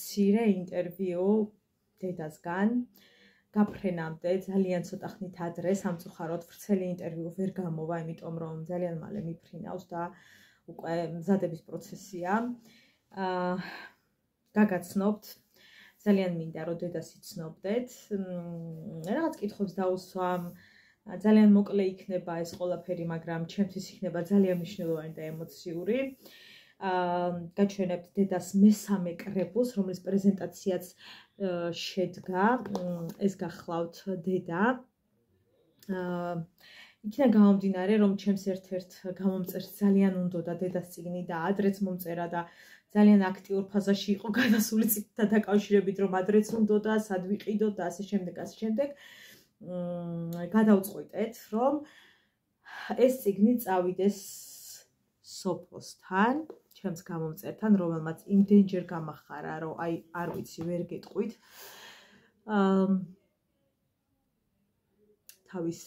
მცირე ინტერვიუ დედასგან გაფრენამდე ძალიან ცოტა ხნით ადრე სამწუხაროდ ვრცელი ინტერვიუ ვერ გამოვა, იმიტომ რომ ძალიან მალე მიფრინავს და უკვე მზადების პროცესია. გაგაცნობთ. ძალიან მინდა რომ დედას იცნობდეთ. რაღაც კითხვებს დაუსვამ. ძალიან მოკლე იქნება ეს ყველაფერი, მაგრამ ჩემთვის იქნება ძალიან მნიშვნელოვანი და ემოციური. გაჩვენებთ დედას მესამე კრებულს, რომლის პრეზენტაციაც შედგა. ეს გახლავთ დედა. იქიდან გამომდინარე, რომ ჩემს ერთ-ერთ გამომწერს ძალიან უნდოდა დედას წიგნი და ადრეც მომწერა და ძალიან აქტიურ ფაზაში იყო გადასული წიგნთან დაკავშირებით, რომ ადრეც უნდოდა, სად ვიყიდოთ და ასე შემდეგ, ასე შემდეგ. გადავწყვიტეთ, რომ ეს წიგნი წავიდეს სოფოსთან, ჩემს გამომწერთან, რომელმაც იმდენჯერ გამახარა, რომ აი არ ვიცი, ვერ გეტყვით. თავის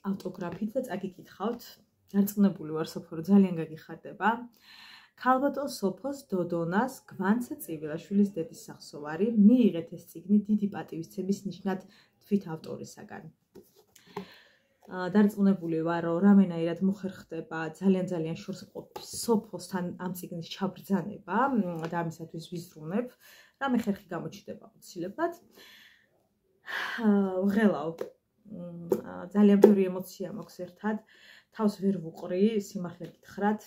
ავტოგრაფით და წაგიკითხავთ. დარწმუნებული ვარ, სოფო, რომ ძალიან გაგიხარდება. ქალბატონ სოფოს დოდონას გვანცა წივილაშვილის დედის სახსოვარი მიიღეთ ეს წიგნი დიდი პატივისცემის ნიშნად თვით ავტორისაგან. დარწმუნებული ვარ, რომ რამენაირად მოხერხდება ძალიან შორს მყოფ სოფოსთან ამ წიგნის ჩაბრძანება და ამისათვის ვიზრუნებ. რამე ხერხი გამოჩნდება აუცილებლად. ვღელავ. ძალიან ბევრი ემოცია მაქვს ერთად. თავს ვერ ვუყრი, სიმართლე გითხრათ.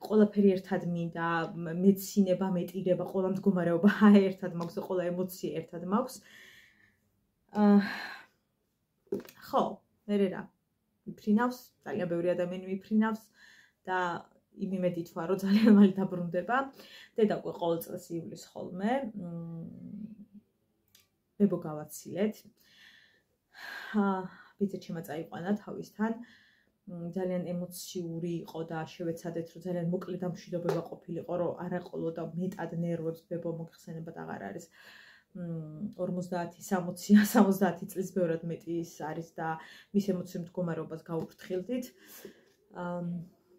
ყველაფერი ერთად მინდა, მეცინება, მეტირება, ყველა მდგომარეობა ერთად მაქვს და ყველა ემოცია ერთად მაქვს. ხო, მე რა. მიფრინავს, ძალიან ბევრი ადამიანი მიფრინავს და იმედით ვარ, რომ ძალიან მალე დაბრუნდება. დედა უკვე ყოველ წელს ივლის ხოლმე. ბებო გავაცილეთ. ბიძა ჩემა წაიყვანა თავისთან. ძალიან ემოციური იყო და შევეცადეთ, რომ ძალიან მოკლე დამშვიდობება ყოფილიყო, რომ არ აყოლოდა მეტად ნერვებს, ბებო მოიხსენებათ აღარ არის. 50-60 წლის ბევრად მეტი ის არის და მის ემოციურ მდგომარეობას გავუფრთხილდით.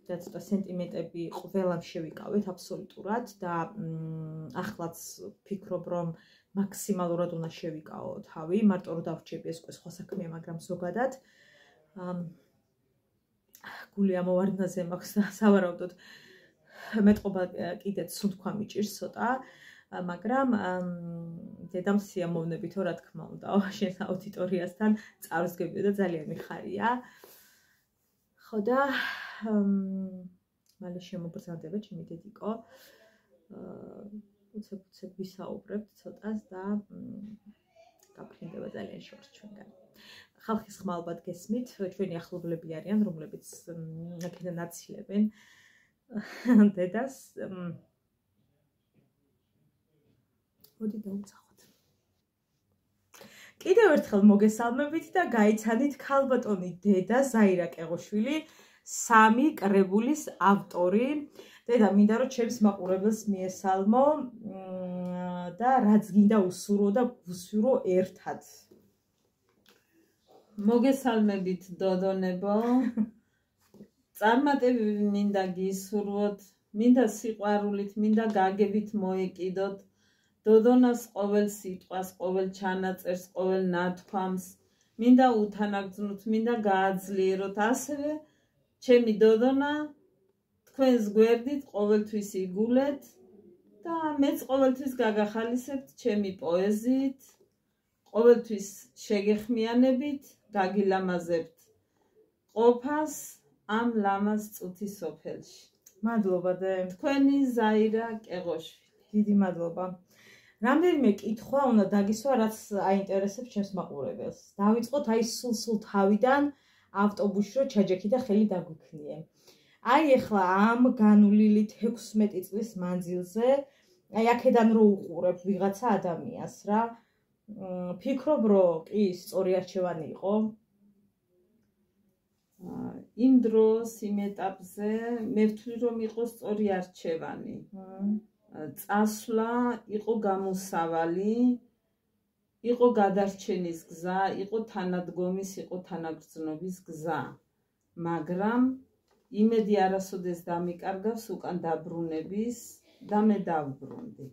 და ცოტა სენტიმენტები ყველამ შევიკავეთ აბსოლუტურად და ახლაც ფიქრობ, რომ მაქსიმალურად უნდა შევიკავო თავი, მარტო რომ დავრჩები ეს სხვა საქმეა, მაგრამ ზოგადად გული ამოვარდნაზე მაქვს და სავარაუდოდ მეტყობა კიდეც სუნთქვა მიჭირს ცოტა, მაგრამ დედამ სიამოვნებით, რა თქმა უნდა, შენ აუდიტორიასთან წარსდგები და ძალიან მიხარია. ხო და მალე შემობრძანდება ჩემი დედიკო. უცებ ვისაუბრებთ ცოტას და გაფრინდება ძალიან შორს ჩვენგან. ხალხის ხმალბად გესმით, ჩვენი ახლობლები არიან, რომლებიც აქედან აცილებენ დედას. მოდი დავუცახოთ. კიდევ ერთხელ მოგესალმებით და გაიცანით ქალბატონი დედა ზაირა კეღოშვილი, 3 კრებულის ავტორი. დედა მინდა რომ ჩემს მაყურებელს მიესალმო და რაც გინდა უსურო და ვუსვირო ერთად. მოგესალმებით დოდონებო. წარმატებები მინდა გისურვოთ, მინდა სიყვარულით, მინდა გაგებით მოეკიდოთ. დოდონას ყოველ სიტყვას, ყოველ ჩანაწერს, ყოველ ნათქვამს, მინდა უთანაგრძნოთ, მინდა გააძლიეროთ. ასევე ჩემი დოდონა თქვენს გვერდით ყოველთვის იგულეთ და მეც ყოველთვის გაგახალისებთ ჩემი პოეზიით, ყოველთვის შეგეხმიანებით, გაგილამაზებთ ყოფას ამ ლამაზ წუთის სოფელში. მადლობა და თქვენი ზაირა კეღოშვილი. დიდი მადლობა. რამდენიმე კითხვა უნდა დაგისვა, რაც აინტერესებს ჩემს მაყურებელს. დავიწყოთ აი სულ თავიდან ავტობუსში რო ჩაჯექი და ხელი დაგვიქნიე. აი ეხლა ამ განვლილით 16 წლის მანძილზე, აი აქედან რო უყურებ ვიღაცა ადამიანს რა, ფიქრობ რომ კი სწორი არჩევანი იყო? იმ დროს იმ ეტაპზე მე ვთვლი რომ იყო სწორი არჩევანი. წასვლა იყო გამოსავალი, იყო გადარჩენის გზა, იყო თანადგომის, იყო თანაგრძნობის გზა. მაგრამ იმედი არასოდეს დამიკარგავს უკან დაბრუნების და მე დავბრუნდი.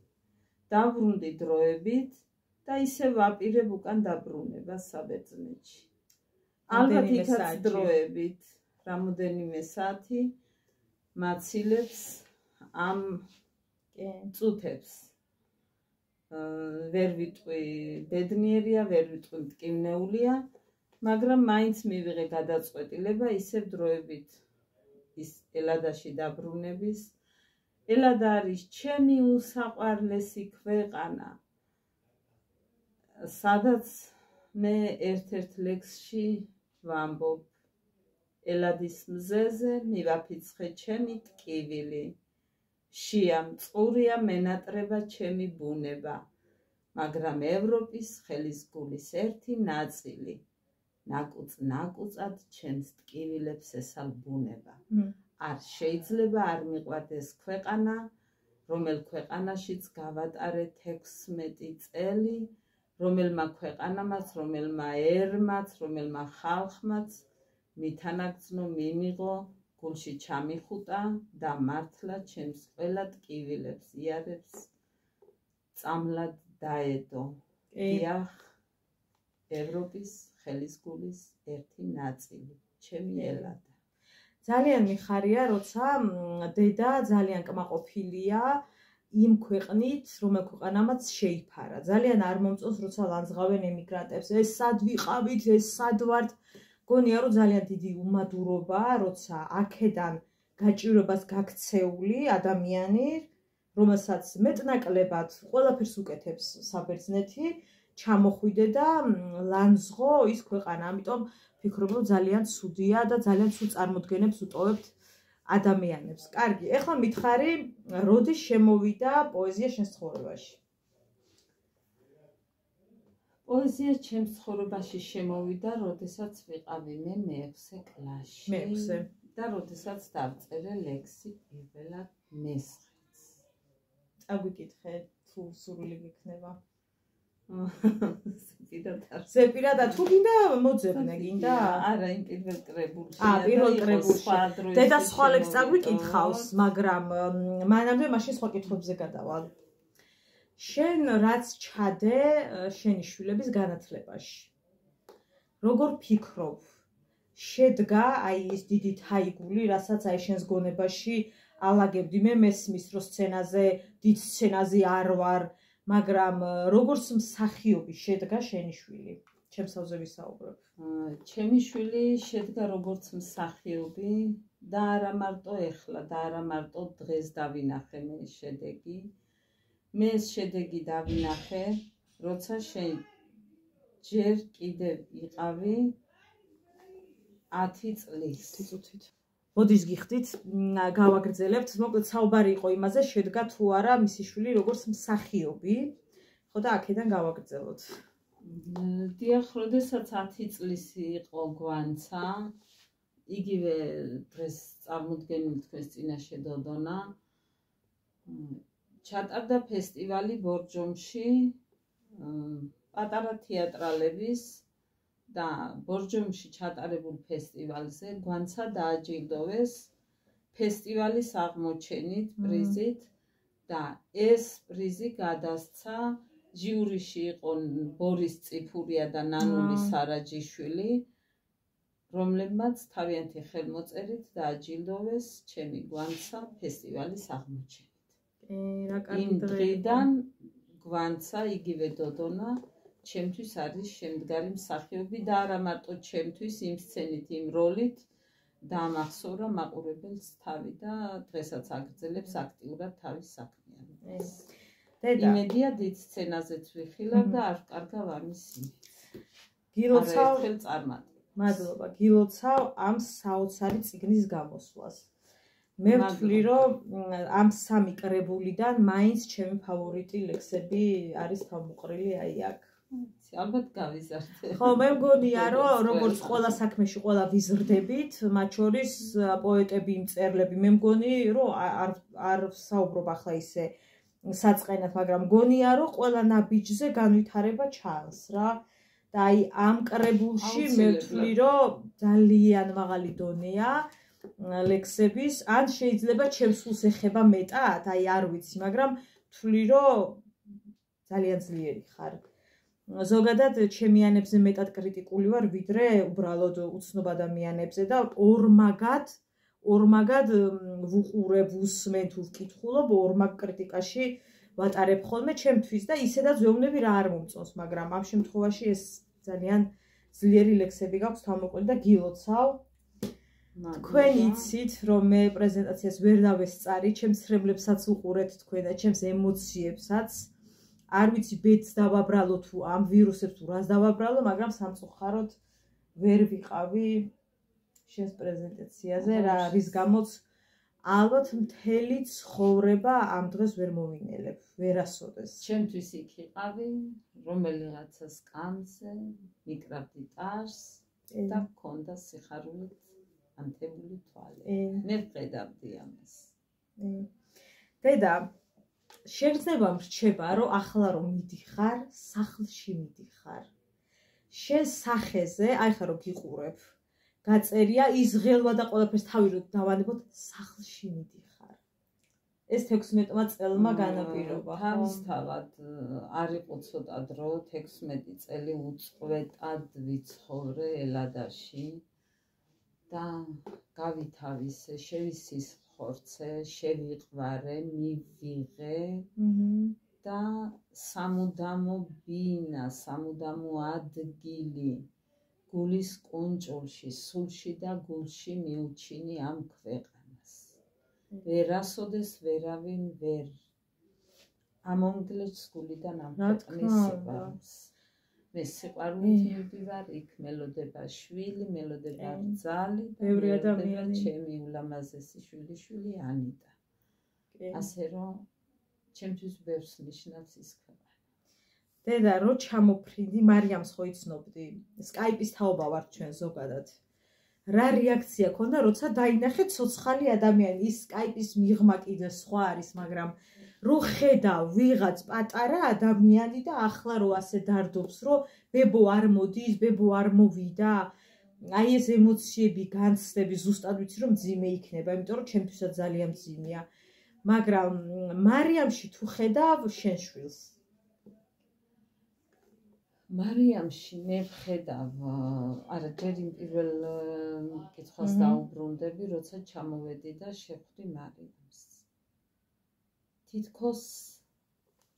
დავბრუნდი დროებით და ისე ვაპირებ უკან დაბრუნებას საბერძნეთში. ალბათ იქაც დროებით, რამოდენიმე საათი მაცილებს ამ წუთებს. ვერ ვიტყვი ბედნიერია, ვერ ვიტყვი მტკივნეულია, მაგრამ მაინც მივიღე გადაწყვეტილება ისევ დროებით ის ელადაში დაბრუნების. ელადა არის ჩემი უსაყვარლესი ქვეყანა, სადაც მე ერთ-ერთ ლექსში ვამბობ ელადის მზეზე მივაფიცხე ჩემი ტკივილი. შეამწყურია მენატრება ჩემი ბუნება, მაგრამ ევროპის ხელისგულის ერთი ნაწილი ნაკუწ-ნაკუწად ჩემს ტკივილებს ესალბუნება. არ შეიძლება არ მიყვარდეს ქვეყანა, რომელ ქვეყანაშიც გავატარე 16 წელი, რომელმა ქვეყანამაც, რომელმა ერმაც, რომელმა ხალხმაც მითანაგრძნო მიმიღო, გულში ჩამიხუტა და მართლა ჩემს ყველა ტკივილებს იარებს წამლად დაედო. დიახ, ევროპის ხელისგულის ერთი ნაწილი, ჩემი ელადა. ძალიან მიხარია, როცა დედა ძალიან კმაყოფილია იმ ქვეყნით, რომელ ქვეყანამაც შეიფარა. ძალიან არ მომწონს, როცა ლანძღავენ ემიგრანტებს, ეს სად ვიყავით, ეს სად ვართ. გონია, რომ ძალიან დიდი უმადურობაა, როცა აქედან გაჭირებას გაქცეული ადამიანი, რომელსაც მეტნაკლებად ყველაფერს უკეთებს საბერძნეთი, ჩამოხვიდე და ლანძღო ის ქვეყანა. ამიტომ ვფიქრობ, რომ ძალიან ცუდია და ძალიან ცუდ წარმოდგენებს უტოვებთ ადამიანებს. კარგი, ეხლა მითხარი, როდის შემოვიდა პოეზია შენს ცხოვრებაში? პოეზია ჩემს ცხოვრებაში შემოვიდა, როდესაც ვიყავი მე მე-6 კლასში. მე-6 და როდესაც დავწერე ლექსი პირველად მე-9-ს. წაგვიკითხე, თუ სურვილი გექნება. ზეპირადა თუ გინდა მოძებნე, გინდა? არა, იმ პირველ კრებულში. პირველ კრებულში. დედა სხვა ლექს წაგვიკითხავს, მაგრამ მანამდე მაშინ სხვა კითხვებზე გადავალ. შენ რაც ჩადე შენი შვილების განათლებაში. როგორ ფიქრობ? შედგა აი ის დიდი თაიგული, რასაც აი შენს გონებაში ალაგებდი. მე მესმის, რომ სცენაზე, დიდ სცენაზე არ ვარ, მაგრამ როგორც მსახიობი შედგა შენი შვილი? ჩემსავზე ვისაუბრებ. ჩემი შვილი შედგა როგორც მსახიობი და არა მარტო ეხლა და არა მარტო დღეს დავინახე მე ეს შედეგი. მე ეს შედეგი დავინახე, როცა შენ ჯერ კიდევ იყავი 10 წლის. თითოთით. მოდის გიხდით, გავაგრძელებთ. მოკლედ საუბარი იყო იმაზე, შედგა თუ არა მისი შვილი როგორც მსახიობი. ხო და აქედან გავაგრძელოთ. დიახ, როდესაც 10 წლის იყო გვანცა, იგივე დღეს წარმოდგენილი თქვენს წინაშე დოდონა, ჩატარდა ფესტივალი ბორჯომში, პატარა თეატრალების და ბორჯომში ჩატარებულ ფესტივალზე გვანცა დააჯილდოვეს ფესტივალის აღმოჩენით, პრიზით და ეს პრიზი გადასცა ჟიურიში იყო ბორის წიფურია და ნანული სარაჯიშვილი, რომლებმაც თავიანთი ხელმოწერით დააჯილდოვეს ჩემი გვანცა ფესტივალის აღმოჩენით. იმ დღიდან გვანცა იგივე დოდონა ჩემთვის არის შემდგარი მსახიობი და არა მარტო ჩემთვის იმ სცენით, იმ როლით დაამახსოვრა მაყურებელს თავი და დღესაც აგრძელებს აქტიურად თავის საქმიანობას. იმედია დიდ სცენაზეც ვიხილავ და არ ვკარგავ ამის იმედს. გილოცავ წარმატებას. მადლობა, გილოცავ ამ საოცარი წიგნის გამოსვლას. მე ვთვლი, რომ ამ სამი კრებულიდან მაინც ჩემი ფავორიტი ლექსები არის თავმოყრილი აი აქ. ალბათ გავიზარდე. ხო, მე მგონია, რომ როგორც ყველა საქმეში ყველა ვიზრდებით, მათ შორის პოეტები, მწერლები, მე მგონი, რომ არ საუბრობ ახლა ისე საწყენად, მაგრამ მგონია, რომ ყველა ნაბიჯზე განვითარება ჩანს რა. და აი ამ კრებულში მე ვთვლი, რომ ძალიან მაღალი დონეა. ლექსების, ან შეიძლება ჩემს სულს ეხება მეტად, აი არ ვიცი, მაგრამ ვთვლი, რომ ძალიან ძლიერი ხარ. ზოგადად ჩემიანებზე მეტად კრიტიკული ვარ, ვიდრე უბრალოდ უცნობ ადამიანებზე და ორმაგად ვუყურებ, ვუსმენ თუ ვკითხულობ, ორმაგ კრიტიკაში ვატარებ ხოლმე ჩემთვის და ისედაც ვეუბნები რა არ მომწონს, მაგრამ ამ შემთხვევაში ეს ძალიან ძლიერი ლექსები გაქვს თავმოყრილი და გილოცავ. თქვენ იცით, რომ მე პრეზენტაციას ვერ დავესწარი, ჩემს ცრებლებსაც უყურეთ თქვენ და ჩემს ემოციებსაც. არ ვიცი ბედს დავაბრალო თუ ამ ვირუსებს თუ რას დავაბრალო, მაგრამ სამწუხაროდ ვერ ვიყავი შენს პრეზენტაციაზე, რის გამოც ალბათ მთელი ცხოვრება ამ დღეს ვერ მოვინელებ, ვერასოდეს. ჩემთვის იქ იყავი, რომელიღაცა სკამზე, მიკრავდი ტარს და მქონდა სიხარულით ანთებული თვალი. მე ვხედავდი ამას. დედა, შეგრძნება მრჩება, რომ ახლა რომ მიდიხარ, სახლში მიდიხარ. შენ სახეზე, აი ხა რომ გიყურებ, გაწერია ის ღელვა და ყველაფერს თავი რომ დავანებოთ, სახლში მიდიხარ. ეს 16-მა წელმა განაპირობა. თავისთავად არ იყო ცოტა დრო, 16 წელი უწყვეტად ვიცხოვრე ელადაში და გავითავისე, შევისის ხორცე, შევიყვარე, მივიღე და სამუდამო ბინა, სამუდამო ადგილი გულის კუნჭულში, სულში და გულში მიუჩინი ამ ქვეყანას. ვერასოდეს ვერავინ ვერ ამომგლებს გულიდან ამ ქვეყნის სიყვარულს. მე სიყვარულით მივდივარ იქ, მელოდება შვილი, მელოდება რძალი და მელოდება ჩემი ულამაზესი შვილიშვილი ანიტა. ასე რომ ჩემთვის ბევრს ნიშნავს ის ქვეყანა. დედა, რო ჩამოფრინდი, მარიამს ხო იცნობდი? სკაიპის თაობა ვარ ჩვენ ზოგადად. რა რეაქცია ქონდა, როცა დაინახე ცოცხალი ადამიანი? ის სკაიპის მიღმა კიდე სხვა არის, მაგრამ რო ხედავ ვიღაც პატარა ადამიანი და ახლა რო ასე დარდობს, რომ ბებო არ მოდის, ბებო არ მოვიდა, აი ეს ემოციები, განცდები, ზუსტად ვიცი რომ მძიმე იქნება, იმიტომ რომ ჩემთვისაც ძალიან მძიმეა. მაგრამ მარიამში თუ ხედავ შენ შვილს? მარიამში მე ვხედავ, არა ჯერ იმ პირველ კითხვას დაუბრუნდები, როცა ჩამოვედი და შევხვდი მარიამს. თითქოს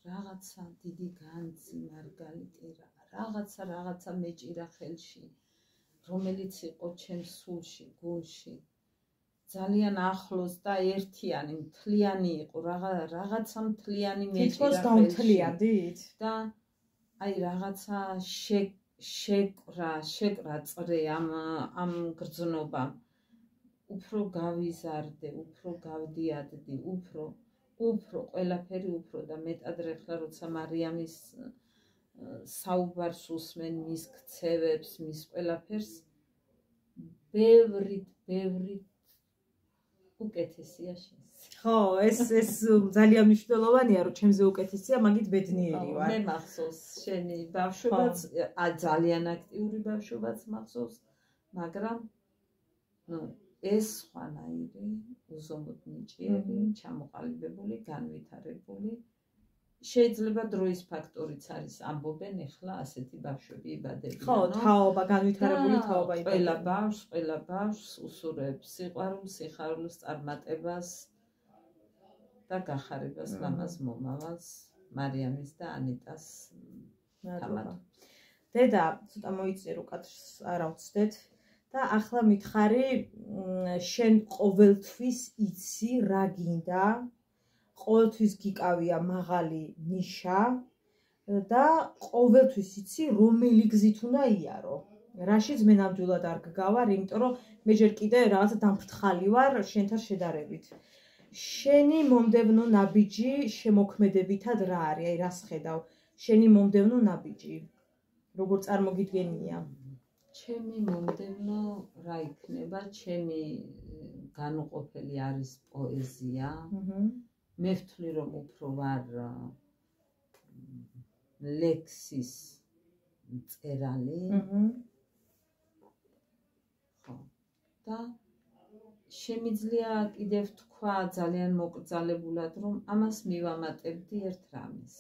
რაღაცა დიდი განძი, მარგალიტი, რაღაცა მეჭირა ხელში, რომელიც იყო ჩემს სულში, გულში. ძალიან ახლოს და ერთიანი, მთლიანი იყო, რაღაცა მთლიანი მეჭირა ხელში. თითქოს დამთლიანდით და აი რაღაცა შეკრა წრე ამ გრძნობამ. უფრო გავიზარდე, უფრო გავდიადდი, უფრო ყველაფერი უფრო და მეტად რეხლა როცა მარიამის საუბარს უსმენ, მის ქცევებს, მის ყველაფერს, ბევრით უკეთესია შენს. ხო, ეს ძალიან მნიშვნელოვანია, რომ ჩემზე უკეთესია, მაგით ბედნიერი ვარ. მე მახსოვს შენი ბავშვობაც, ძალიან აქტიური ბავშვობაც მახსოვს, მაგრამ ეს სხვანაირი, უზომოდ ნიჭიერი, ჩამოყალიბებული, განვითარებული. შეიძლება დროის ფაქტორიც არის, ამბობენ ეხლა ასეთი ბავშვები იბადებიან. ხო, თაობა, განვითარებული თაობა იბადებიან. ყველა ბავშვს უსურვებს სიყვარულს, სიხარულს, წარმატებას და გახარებას მამას, მომავალს, მარიამის და ანიტას თამად. დედა, ცოტა მოიწერო კადრს, არა ვცდეთ. და ახლა მითხარი, შენ ყოველთვის იცი რა გინდა, ყოველთვის გიკავია მაღალი ნიშა და ყოველთვის იცი რომელი გზით უნდა იარო. რაშიც მე ნამდვილად არ გგავარ, იმიტომ რომ მე ჯერ კიდე რაღაცა დამფრთხალი ვარ შენთან შედარებით. შენი მომდევნო ნაბიჯი შემოქმედებითად რა არის? აი რას ხედავ? შენი მომდევნო ნაბიჯი როგორ წარმოგიდგენია? ჩემი მომდევნო რა იქნება? ჩემი განუყოფელი არის პოეზია. მე ვთვლი რომ უფრო ვარ ლექსის მწერალი. ხო. და შემიძლია კიდევ თქვა ძალიან მოკრძალებულად, რომ ამას მივამატებდი ერთ რამეს.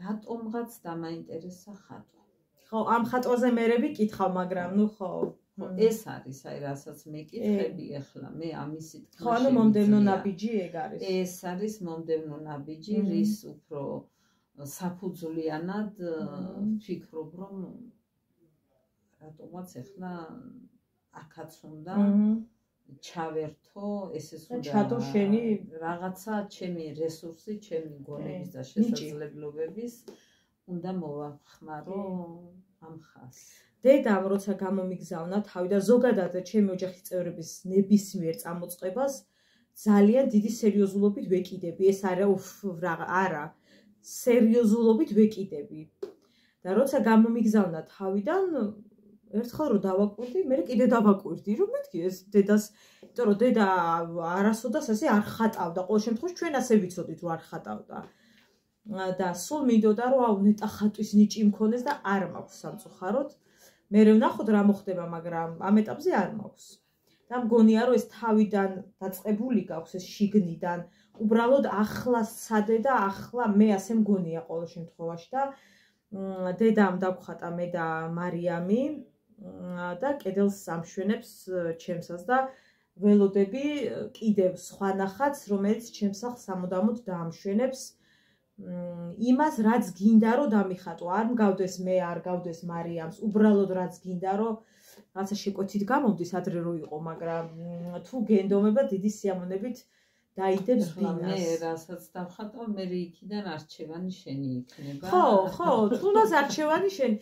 რატომღაც დამაინტერესა ხატვა. ხო, ამ ხატვაზე მერე ვიკითხავ, მაგრამ ნუ ხო. ეს არის, აი, რასაც მეკითხები ახლა, მე ამისით ხო, ანუ მომდევნო ნაბიჯი ეგ არის. ეს არის მომდევნო ნაბიჯი, რის უფრო საფუძვლიანად ვფიქრობ, რომ რატომაც ახლა აქაც უნდა ჩავერთო, ესეც უნდა ჩადო შენი რაღაცა ჩემი რესურსი, ჩემი გონების და შესაძლებლობების უნდა მოვახმარო ამ ხაზს. დედამ როცა გამომიგზავნა თავი და ზოგადად ჩემი ოჯახის წევრების ნებისმიერ წამოწყებას ძალიან დიდი სერიოზულობით ვეკიდები. ეს არა, სერიოზულობით ვეკიდები. და როცა გამომიგზავნა თავიდან ერთხელ რო დავაკვირდი, მე კიდე დავაკვირდი, რომ მეთქი ეს დედას, იმიტომ რომ დედა არასოდას ასე არ ხატავდა. ყოველ შემთხვევაში ჩვენ ასე ვიცოდით, რომ არ ხატავდა. და სულ მინდოდა, რომ აუ ნეტა ხატვის ნიჭი მქონეს და არ მაქვს სამწუხაროდ. მე ვნახოთ რა მოხდება, მაგრამ ამ ეტაპზე არ მაქვს. და მგონია, რომ ეს თავიდან დაწყებული გაქვს, ეს შიგნიდან. უბრალოდ ახლა სცადე და ახლა მე ასე მგონია ყოველ შემთხვევაში და დედამ დაგხატა მე და მარიამი და კედელს ამშვენებს ჩემსას და ველოდები კიდევ სხვა ნახატს, რომელიც ჩემს სახლს სამუდამოდ დაამშვენებს იმას, რაც გინდა რომ დამიხატო. არ მგავდეს მე, არ გავდეს მარიამს, უბრალოდ რაც გინდა რომ რაღაცა შეკვეთით გამომდის ადრე რო იყო, მაგრამ თუ გენდომება დიდი სიამოვნებით დაიდებს ბინას. მე რასაც დავხატავ, მე იქიდან არჩევანი შენი იქნება. ხო, თუნდაც არჩევანი შენი.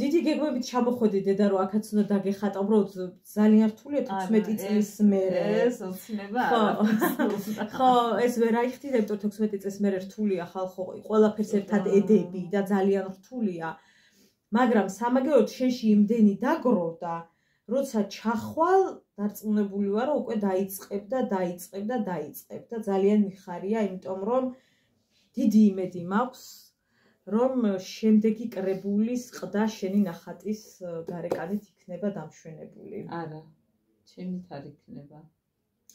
დიდი გეგმებით ჩამოხვედი დედა რომ აქაც უნდა დაგეხატა, უბრალოდ ძალიან რთულია 15 წლის მერე. ეს ოცნება არა. ხო, ეს ვერ აიხდიდა, იმიტომ 16 წლის მერე რთულია ხალხო, ყველაფერს ერთად ედები და ძალიან რთულია. მაგრამ სამაგეროდ შენში იმდენი დაგროვდა, როცა ჩახვალ დარწმუნებული ვარ, რომ უკვე დაიწყებ და ძალიან მიხარია, იმიტომ რომ დიდი იმედი მაქვს, რომ შემდეგი კრებულის ყდა შენი ნახატის გარეკანით იქნება დამშვენებული. არა, ჩემით არ იქნება.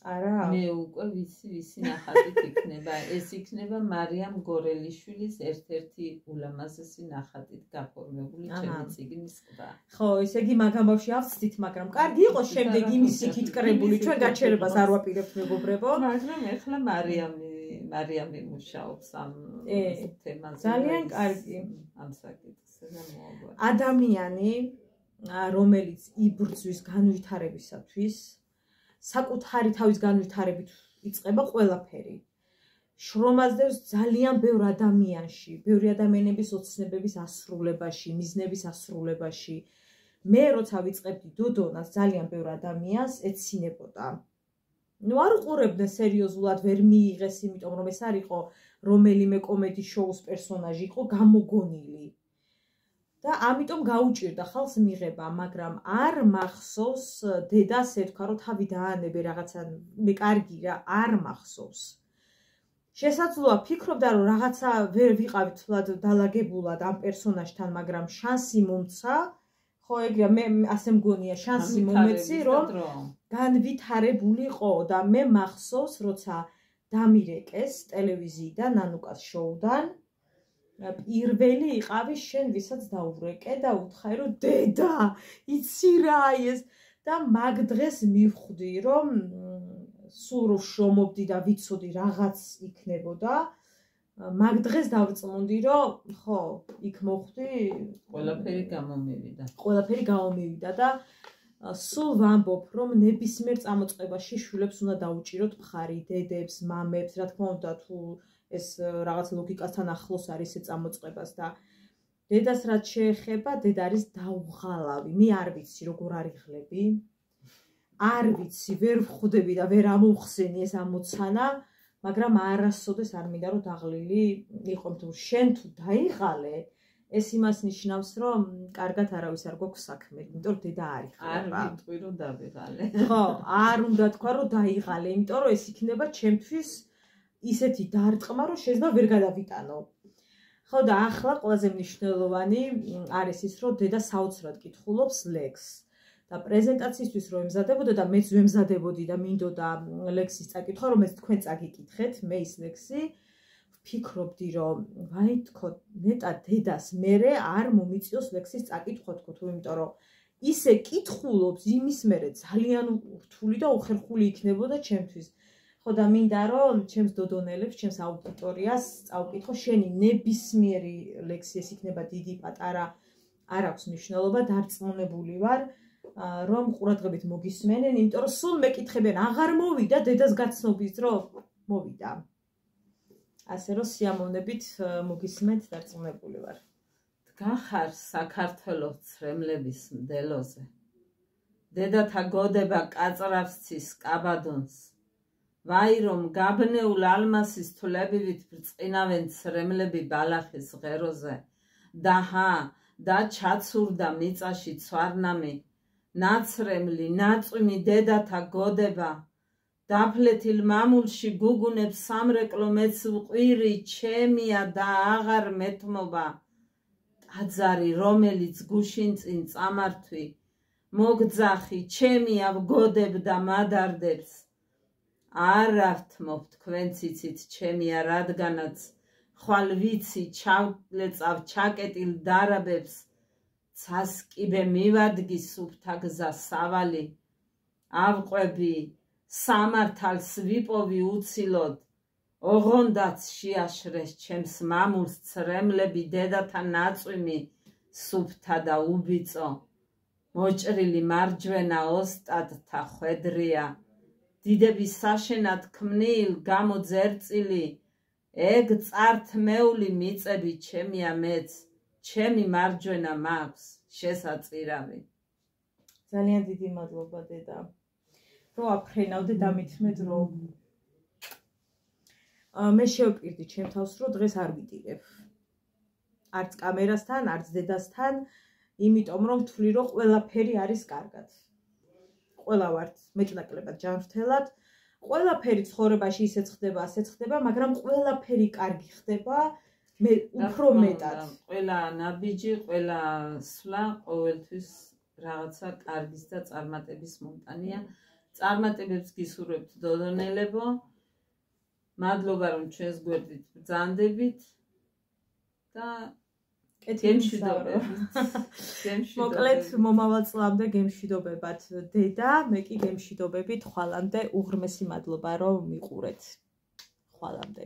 არა? მე უკვე ვიცი ნახატით იქნება. ეს იქნება მარიამ გორელიშვილის ერთ-ერთი ულამაზესი ნახატით გაფორმებული ჩემი წიგნის ყდა. ხო, ესე იგი მაგამბავში ავწდით, მაგრამ კარგი იყოს შემდეგ იმის იქით კრებული. ჩვენ გაჩერებას არ ვაპირებთ მეგობრებო. მაგრამ ეხლა მარიამი მუშაობს ამ თემაზე. ძალიან კარგი. ამ საკითხზე და მოაგვარ. ადამიანი, რომელიც იბრძვის განვითარებისათვის საკუთარი თავის განვითარებით იწყება ყველაფერი. შრომაზდევს ძალიან ბევრ ადამიანში, ბევრი ადამიანების ოცნებების ასრულებაში, მიზნების ასრულებაში. მე როცა ვიწყებდი დოდონას, ძალიან ბევრ ადამიანს ეცინებოდა. ნუ არ უყურებდნენ სერიოზულად, ვერ მიიღეს, იმიტომ რომ ეს არ იყო რომელიმე კომედი შოუს პერსონაჟი, იყო გამოგონილი. და ამიტომ გაუჭირდა ხალხს მიღება, მაგრამ არ მახსოვს დედას ეთქვა, რომ თავი დაანებე რაღაცა, მე კარგი რა, არ მახსოვს. შესაძლოა ფიქრობდა, რომ რაღაცა ვერ ვიყავით თვლად დალაგებულად ამ პერსონაჟთან, მაგრამ შანსი მომცა, ხო ეგრეა, მე ასე მგონია, შანსი მომეცი, რომ განვითარებულიყო და მე მახსოვს, როცა დამირეკეს ტელევიზიიდან, ნანუკას შოუდან, პირველი იყავი შენ, ვისაც დაურეკე და უთხარი, რომ დედა, იცი რა ეს და მაგ დღეს მივხვდი, რომ სულ რო შრომობდი და ვიცოდი რაღაც იქნებოდა, მაგ დღეს დავწმუნდი, რომ ხო, იქ მოხვდი, ყველაფერი გამომივიდა და სულ ვამბობ, რომ ნებისმიერ წამოწყებაში შვილებს უნდა დაუჭიროთ მხარი, დედებს, მამებს, რა თქმა უნდა, თუ ეს რაღაც ლოგიკასთან ახლოს არის ეს წამოწყებას და დედას რაც შეეხება, დედა არის დაუღალავი. მე არ ვიცი როგორ არიღლები. არ ვიცი, ვერ ვხვდები და ვერ ამოვხსენი ეს ამოცანა, მაგრამ არასოდეს არ მინდა რომ დაღლილი იყო, თუ შენ თუ დაიღალე, ეს იმას ნიშნავს, რომ კარგად არავის არ გვაქვს საქმე, იმიტომ რომ დედა არ იღლება. არ ვიტყვი რომ დავიღალე. ხო, არ უნდა თქვა რომ დაიღალე, იმიტომ რომ ეს იქნება ჩემთვის ისეთი დარტყმა, რომ შეიძლება ვერ გადავიტანო. ხო და ახლა ყველაზე მნიშვნელოვანი არის ის, რომ დედა საოცრად კითხულობს ლექსს. და პრეზენტაციისთვის რომ ემზადებოდა და მეც ვემზადებოდი და მინდოდა ლექსის წაკითხვა, რომელიც თქვენ წაგიკითხეთ, მე ის ლექსი ვფიქრობდი, რომ ვაი თქო, ნეტა დედას მერე არ მომიწიოს ლექსის წაკითხვა, თქო, თუ იმიტომ რომ ისე კითხულობს იმის მერე ძალიან რთული და უხერხული იქნებოდა ჩემთვის. ხო და მინდა რომ ჩემს დოდონელებს, ჩემს აუდიტორიას წავკითხო, შენი ნებისმიერი ლექსი ეს იქნება დიდი, პატარა, არ აქვს მნიშვნელობა, დარწმუნებული ვარ, რომ ყურადღებით მოგისმენენ, იმიტომ რომ სულ მეკითხებიან, აღარ მოვიდა დედას გაცნობის დრო, მოვიდა. ასე რომ სიამოვნებით მოგისმენთ, დარწმუნებული ვარ. დგახარ საქართველოს ცრემლების მდელოზე. დედათა გოდება კაწრავს ცის კაბადონს. ვაი რომ გაბნეულ ალმასის თვლებივით ბრწყინავენ ცრემლები ბალახის ღეროზე. დაჰა და ჩაცურდა მიწაში ცვარნამი. ნაცრემლი, ნაწვიმი დედათა გოდება. დაფლეთილ მამულში გუგუნებს სამრეკლო მეც ვყვირი, ჩემია და აღარ მეთმობა. ტაძარი, რომელიც გუშინ წინ წამართვი, მოგძახი, ჩემია ვგოდებ და მადარდებს. არ ავთმობ თქვენ ციცით ჩემია, რადგანაც ხვალ ვიცი ჩავლეწავ ჩაკეტილ დარაბებს. ცასკიბე მივადგი სუფთა გზა სავალი. ავყვები სამართალს ვიპოვი უცილოდ. ოღონდაც შეაშრეს ჩემს მამულს ცრემლები დედათა ნაწვიმი სუფთა და უბიწო. მოჭრილი მარჯვენა ოსტატთა ხვედრია. დიდების საშენად ქმნილ გამოძერწილი. ეგ წართმეული მიწები ჩემია მეც. ჩემი მარჯვენა მაქვს შესაწირავი. ძალიან დიდი მადლობა დედა. რო აფრენავდე დამითმეთ რომ მე შევპირდი ჩემ თავს რომ დღეს არ ვიდირებ. არც კამერასთან, არც დედასთან, იმიტომ რომ ვთვლი რომ ყველაფერი არის კარგად. ყველა ვართ მეტნაკლებად ჯანმრთელად, ყველაფერი ცხოვრებაში ისეც ხდება, ასეც ხდება, მაგრამ ყველაფერი კარგი ხდება, მე უფრო მეტად. ყველა ნაბიჯი, ყველა სვლა ყოველთვის რაღაცა კარგის და წარმატების მომტანია. წარმატებებს გისურვებთ დოდონელებო. მადლობა რომ ჩვენს გვერდით ბრძანდებით და გემშვიდობებით. მოკლედ მომავალ წლამდე გემშვიდობებათ დედა, მე კი გემშვიდობებით ხვალამდე. უღრმესი მადლობა რომ მიყურეთ. ხვალამდე.